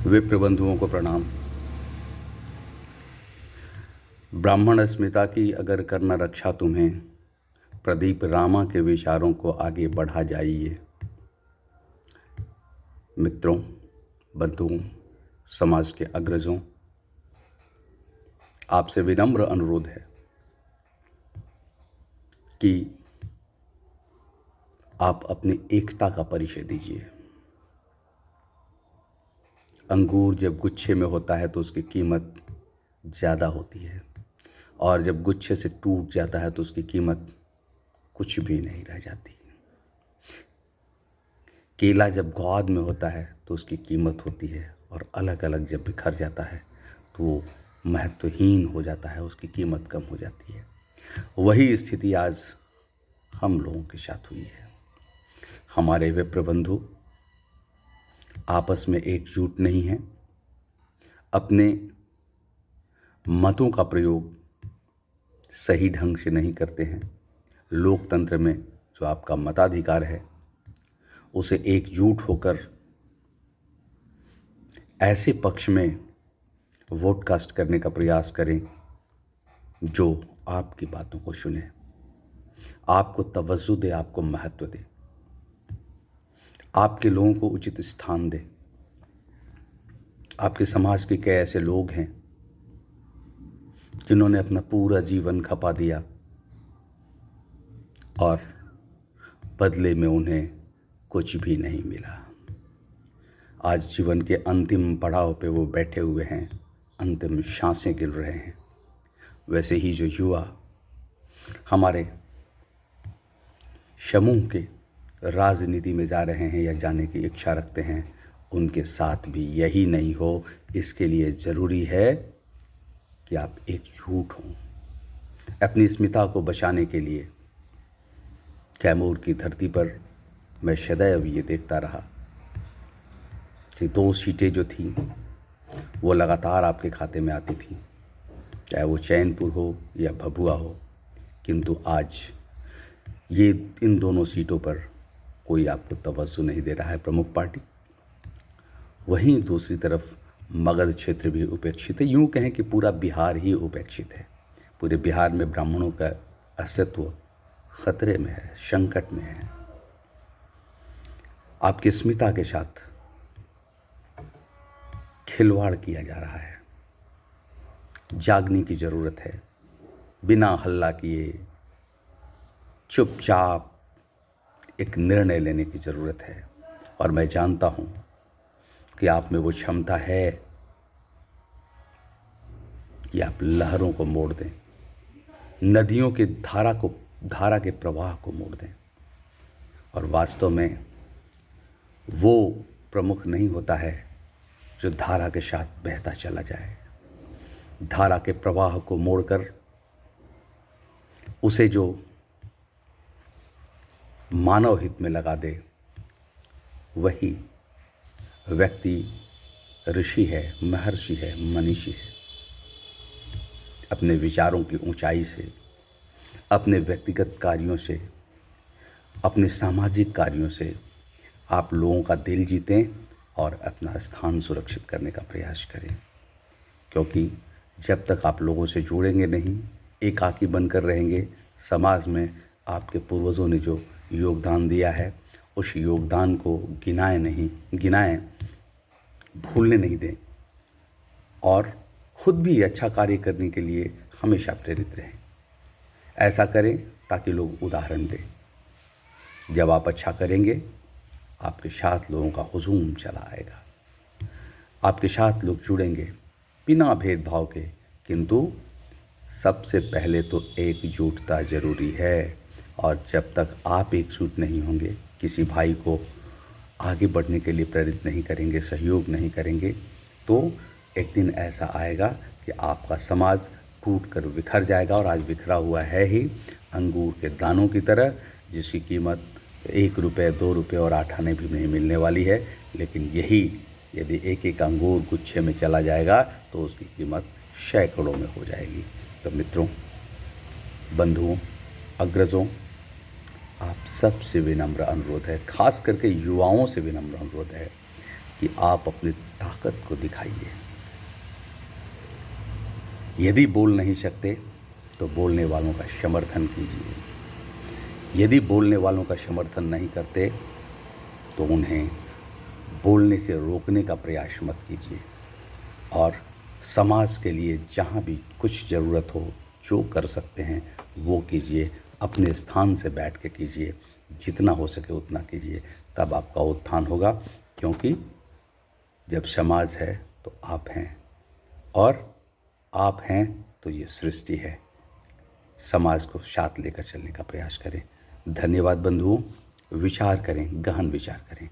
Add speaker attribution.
Speaker 1: विप्र बंधुओं को प्रणाम। ब्राह्मण अस्मिता की अगर करना रक्षा तुम्हें, प्रदीप रामा के विचारों को आगे बढ़ा जाइए। मित्रों, बंधुओं, समाज के अग्रजों, आपसे विनम्र अनुरोध है कि आप अपनी एकता का परिचय दीजिए। अंगूर जब गुच्छे में होता है तो उसकी कीमत ज़्यादा होती है, और जब गुच्छे से टूट जाता है तो उसकी कीमत कुछ भी नहीं रह जाती। केला जब गोद में होता है तो उसकी कीमत होती है, और अलग अलग जब बिखर जाता है तो वो महत्वहीन हो जाता है, उसकी कीमत कम हो जाती है। वही स्थिति आज हम लोगों के साथ हुई है। हमारे विप्र बंधु आपस में एकजुट नहीं हैं, अपने मतों का प्रयोग सही ढंग से नहीं करते हैं। लोकतंत्र में जो आपका मताधिकार है उसे एकजुट होकर ऐसे पक्ष में वोट कास्ट करने का प्रयास करें जो आपकी बातों को सुने, आपको तवज्जो दे, आपको महत्व दे, आपके लोगों को उचित स्थान दे। आपके समाज के कई ऐसे लोग हैं जिन्होंने अपना पूरा जीवन खपा दिया और बदले में उन्हें कुछ भी नहीं मिला। आज जीवन के अंतिम पड़ाव पे वो बैठे हुए हैं, अंतिम सांसें गिन रहे हैं। वैसे ही जो युवा हमारे समूह के राजनीति में जा रहे हैं या जाने की इच्छा रखते हैं, उनके साथ भी यही नहीं हो। इसके लिए ज़रूरी है कि आप एकजुट हों। अपनी अस्मिता को बचाने के लिए कैमूर की धरती पर मैं सदैव ये देखता रहा कि 2 सीटें जो थीं वो लगातार आपके खाते में आती थीं, चाहे वो चैनपुर हो या भभुआ हो। किंतु आज ये इन दोनों सीटों पर कोई आपको तवज्जो नहीं दे रहा है, प्रमुख पार्टी। वहीं दूसरी तरफ मगध क्षेत्र भी उपेक्षित है। यूँ कहें कि पूरा बिहार ही उपेक्षित है। पूरे बिहार में ब्राह्मणों का अस्तित्व खतरे में है, संकट में है। आपकी अस्मिता के साथ खिलवाड़ किया जा रहा है। जागने की ज़रूरत है। बिना हल्ला किए चुपचाप एक निर्णय लेने की ज़रूरत है। और मैं जानता हूँ कि आप में वो क्षमता है कि आप लहरों को मोड़ दें, नदियों की धारा के प्रवाह को मोड़ दें। और वास्तव में वो प्रमुख नहीं होता है जो धारा के साथ बहता चला जाए। धारा के प्रवाह को मोड़कर उसे जो मानव हित में लगा दे, वही व्यक्ति ऋषि है, महर्षि है, मनीषी है। अपने विचारों की ऊंचाई से, अपने व्यक्तिगत कार्यों से, अपने सामाजिक कार्यों से आप लोगों का दिल जीतें और अपना स्थान सुरक्षित करने का प्रयास करें। क्योंकि जब तक आप लोगों से जुड़ेंगे नहीं, एकाकी बनकर रहेंगे, समाज में आपके पूर्वजों ने जो योगदान दिया है उस योगदान को गिनाएं, भूलने नहीं दें, और खुद भी अच्छा कार्य करने के लिए हमेशा प्रेरित रहें। ऐसा करें ताकि लोग उदाहरण दें। जब आप अच्छा करेंगे, आपके साथ लोगों का हुजूम चला आएगा, आपके साथ लोग जुड़ेंगे बिना भेदभाव के। किंतु सबसे पहले तो एकजुटता ज़रूरी है, और जब तक आप एकजुट नहीं होंगे, किसी भाई को आगे बढ़ने के लिए प्रेरित नहीं करेंगे, सहयोग नहीं करेंगे, तो एक दिन ऐसा आएगा कि आपका समाज टूटकर बिखर जाएगा। और आज बिखरा हुआ है ही अंगूर के दानों की तरह, जिसकी कीमत 1 रुपये, 2 रुपये और 8 आने भी नहीं मिलने वाली है। लेकिन यही यदि एक एक अंगूर गुच्छे में चला जाएगा तो उसकी कीमत सैकड़ों में हो जाएगी। तो मित्रों, बंधुओं, अग्रजों, आप सबसे विनम्र अनुरोध है, खास करके युवाओं से विनम्र अनुरोध है, कि आप अपनी ताकत को दिखाइए। यदि बोल नहीं सकते तो बोलने वालों का समर्थन कीजिए। यदि बोलने वालों का समर्थन नहीं करते तो उन्हें बोलने से रोकने का प्रयास मत कीजिए। और समाज के लिए जहाँ भी कुछ ज़रूरत हो, जो कर सकते हैं वो कीजिए। अपने स्थान से बैठ के कीजिए, जितना हो सके उतना कीजिए, तब आपका उत्थान होगा। क्योंकि जब समाज है तो आप हैं, और आप हैं तो ये सृष्टि है। समाज को साथ लेकर चलने का प्रयास करें। धन्यवाद बंधुओं। विचार करें, गहन विचार करें।